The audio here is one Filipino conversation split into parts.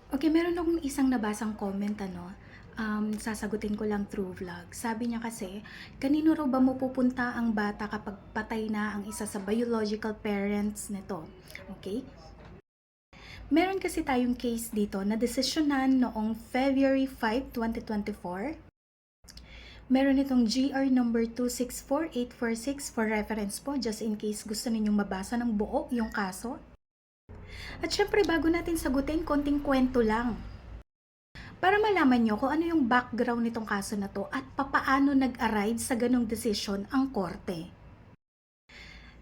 Okay, meron akong isang nabasang comment sasagutin ko lang through vlog. Sabi niya kasi, kanino raw ba mapupunta ang bata kapag patay na ang isa sa biological parents nito? Okay? Meron kasi tayong case dito na desisyonan noong February 5, 2024. Meron itong GR number 264,846 for reference po, just in case gusto ninyong mabasa ng buo yung kaso. At syempre, bago natin sagutin, konting kwento lang para malaman nyo kung ano yung background nitong kaso na to at papaano nag-arrive sa ganong desisyon ang korte.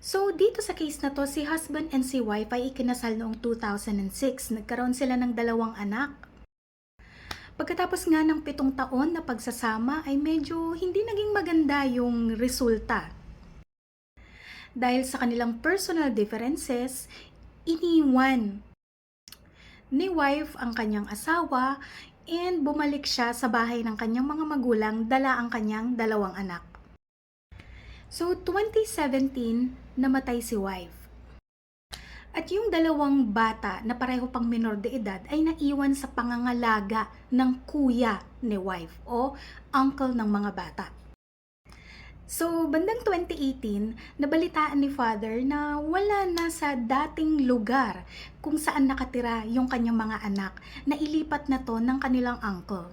So, dito sa case na to, si husband and si wife ay ikinasal noong 2006. Nagkaroon sila ng 2 anak. Pagkatapos nga ng 7 taon na pagsasama ay medyo hindi naging maganda yung resulta. Dahil sa kanilang personal differences, iniwan ni wife ang kanyang asawa and bumalik siya sa bahay ng kanyang mga magulang, dala ang kanyang 2 anak. So, 2017, namatay si wife. At yung 2 bata na pareho pang minor de edad ay naiwan sa pangangalaga ng kuya ni wife o uncle ng mga bata. So, bandang 2018, nabalitaan ni father na wala na sa dating lugar kung saan nakatira yung kanyang mga anak, na ilipat na to ng kanilang uncle.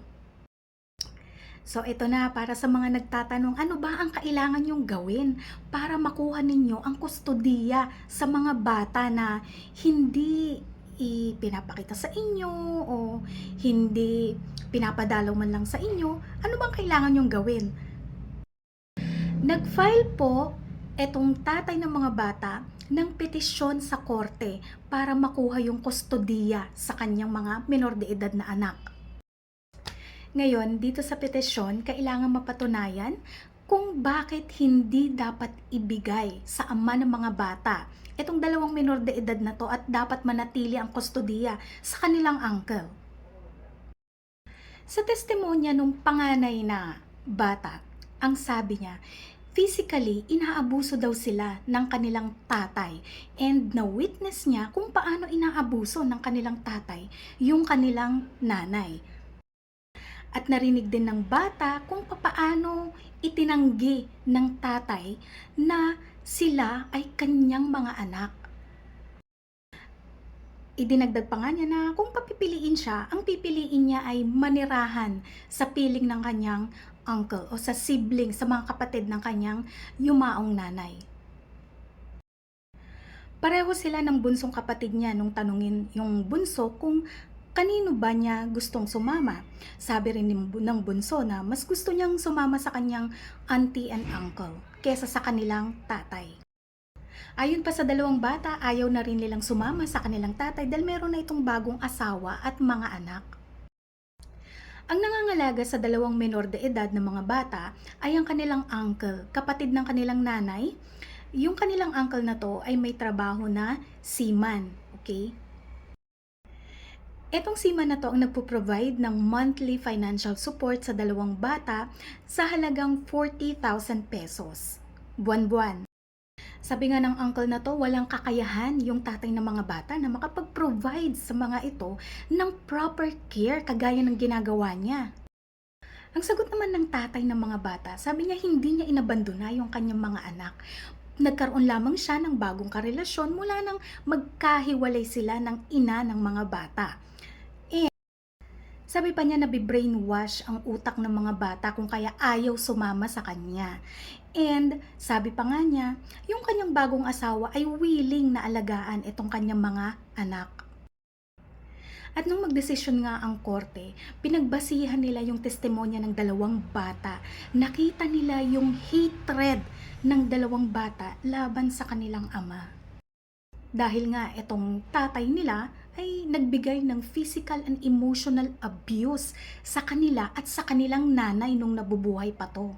So, ito na para sa mga nagtatanong, ano ba ang kailangan yung gawin para makuha ninyo ang kustodiya sa mga bata na hindi ipinapakita sa inyo o hindi pinapadalaw man lang sa inyo? Ano bang kailangan yung gawin? Nag-file po etong tatay ng mga bata ng petisyon sa korte para makuha yung kustodiya sa kanyang mga minor de edad na anak. Ngayon, dito sa petisyon, kailangan mapatunayan kung bakit hindi dapat ibigay sa ama ng mga bata itong 2 minor de edad na to at dapat manatili ang kustodiya sa kanilang uncle. Sa testimonya ng panganay na bata, ang sabi niya, physically, inaabuso daw sila ng kanilang tatay and na-witness niya kung paano inaabuso ng kanilang tatay yung kanilang nanay. At narinig din ng bata kung paano itinanggi ng tatay na sila ay kanyang mga anak. Idinagdag pa nga niya na kung papipiliin siya, ang pipiliin niya ay manirahan sa piling ng kanyang uncle o sa sibling, sa mga kapatid ng kanyang yumaong nanay. Pareho sila ng bunsong kapatid niya nung tanungin yung bunso kung kanino ba niya gustong sumama. Sabi rin ng bunso na mas gusto niyang sumama sa kanyang auntie and uncle kesa sa kanilang tatay. Ayon pa sa 2 bata, ayaw na rin nilang sumama sa kanilang tatay dahil meron na itong bagong asawa at mga anak. Ang nangangalaga sa 2 minor de edad na mga bata ay ang kanilang uncle, kapatid ng kanilang nanay. Yung kanilang uncle na to ay may trabaho na seaman, okay? Etong seaman na to ang nagpo-provide ng monthly financial support sa 2 bata sa halagang 40,000 pesos, buwan-buwan. Sabi nga ng uncle na to, walang kakayahan yung tatay ng mga bata na makapag-provide sa mga ito ng proper care kagaya ng ginagawa niya. Ang sagot naman ng tatay ng mga bata, sabi niya hindi niya inabandona yung kanyang mga anak. Nagkaroon lamang siya ng bagong karelasyon mula nang magkahiwalay sila ng ina ng mga bata. Sabi pa niya na brainwash ang utak ng mga bata kung kaya ayaw sumama sa kanya. And sabi pa nga niya, yung kanyang bagong asawa ay willing na alagaan itong kanyang mga anak. At nung magdesisyon nga ang korte, pinagbasihan nila yung testimonya ng 2 bata. Nakita nila yung hatred ng 2 bata laban sa kanilang ama. Dahil nga itong tatay nila ay nagbigay ng physical and emotional abuse sa kanila at sa kanilang nanay nung nabubuhay pa to.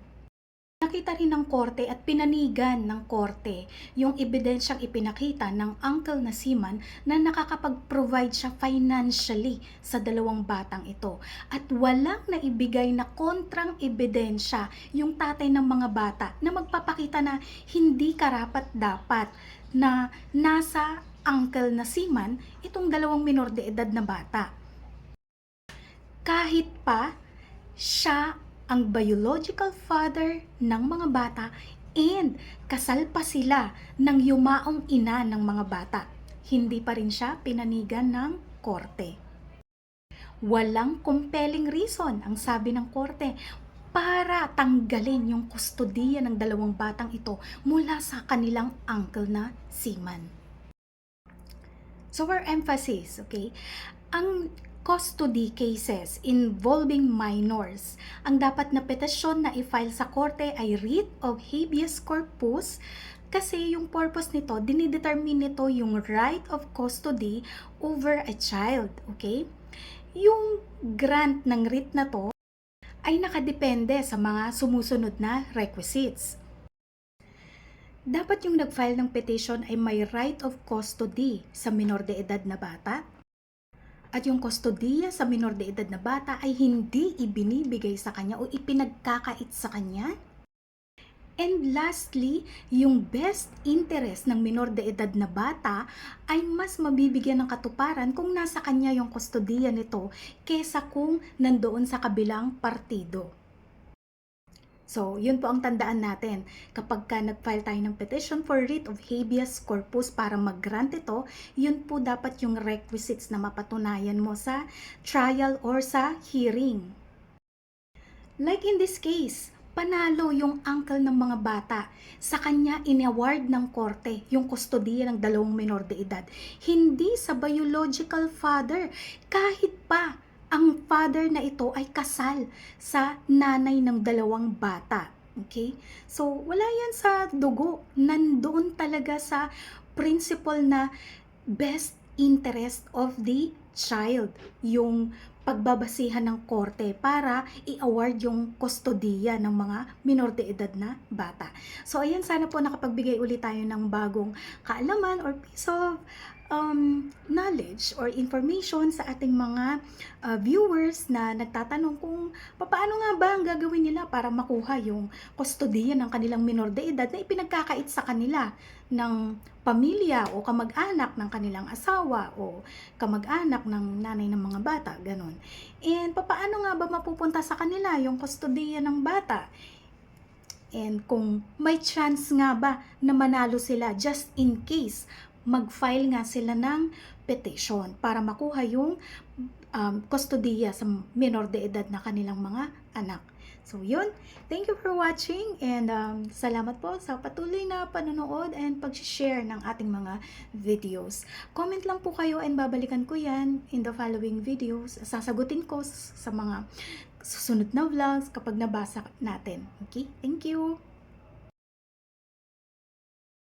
Nakita rin ng korte at pinanigan ng korte yung ebidensyang ipinakita ng uncle na seaman na nakakapag-provide siya financially sa 2 batang ito. At walang naibigay na kontrang ebidensya yung tatay ng mga bata na magpapakita na hindi karapat-dapat na nasa uncle na seaman itong 2 minor de edad na bata. kahit pa siya ang biological father ng mga bata and kasal pa sila ng yumaong ina ng mga bata. Hindi pa rin siya pinanigan ng korte. Walang compelling reason, ang sabi ng korte, para tanggalin yung kustodiya ng dalawang batang ito mula sa kanilang uncle na seaman. So our emphasis, okay, ang custody cases involving minors, ang dapat na petisyon na i-file sa korte ay writ of habeas corpus kasi yung purpose nito, dinidetermine nito yung right of custody over a child, okay? Yung grant ng writ na to ay nakadepende sa mga sumusunod na requisites. Dapat yung nag-file ng petition ay may right of custody sa minor de edad na bata at yung kustodiya sa minor de edad na bata ay hindi ibinibigay sa kanya o ipinagkakait sa kanya. And lastly, yung best interest ng minor de edad na bata ay mas mabibigyan ng katuparan kung nasa kanya yung kustodiya nito kesa kung nandoon sa kabilang partido. So, yun po ang tandaan natin. Kapag ka nag-file tayo ng petition for writ of habeas corpus para mag-grant ito, yun po dapat yung requisites na mapatunayan mo sa trial or sa hearing. Like in this case, panalo yung uncle ng mga bata. Sa kanya inaward ng korte yung kustodiya ng dalawang minor de edad. Hindi sa biological father. Kahit pa ang father na ito ay kasal sa nanay ng dalawang bata. Okay? So, wala yan sa dugo. Nandoon talaga sa principle na best interest of the child. Yung pagbabasihan ng korte para i-award yung kustodiya ng mga minor de edad na bata. So, ayan, sana po nakapagbigay ulit tayo ng bagong kaalaman or piece of knowledge or information sa ating mga viewers na nagtatanong kung paano nga ba ang gagawin nila para makuha yung kustodiya ng kanilang minor de edad na ipinagkakait sa kanila ng pamilya o kamag-anak ng kanilang asawa o kamag-anak ng nanay ng mga bata, ganon. And paano nga ba mapupunta sa kanila yung kustodiya ng bata? And kung may chance nga ba na manalo sila just in case mag-file nga sila ng petition para makuha yung kustodiya sa minor de edad na kanilang mga anak. So yun, thank you for watching and salamat po sa patuloy na panonood and pag-share ng ating mga videos. Comment lang po kayo and babalikan ko yan in the following videos. Sasagutin ko sa mga susunod na vlogs kapag nabasa natin. Okay? Thank you!